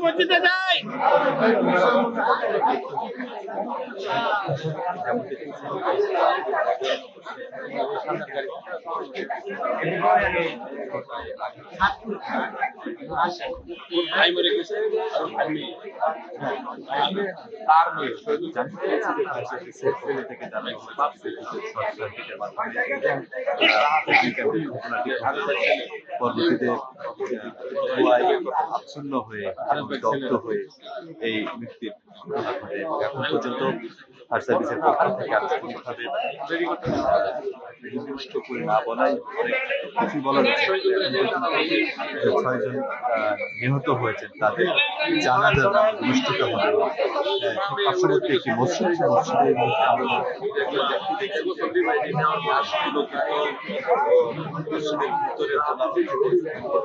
মসজিদে যাই। ভাই মরে গেছে তার মেয়ে পরবর্তীতে আচ্ছন্ন হয়ে দগ্ধ হয়ে এই মৃত্যুর ঘটনা ঘটে এবং এখন পর্যন্ত ফায়ার সার্ভিসের পক্ষ থেকে আনুষ্ঠানিকভাবে নির্দিষ্ট করে না বলাই অনেক কিছু বলা যাচ্ছে। 6 জন নিহত হয়েছেন, তাদের জানাজা অনুষ্ঠিত হবে পার্শ্ববর্তী একটি মসজিদ। মসজিদের মধ্যে আমরা মসজিদের ভিতরে তোলা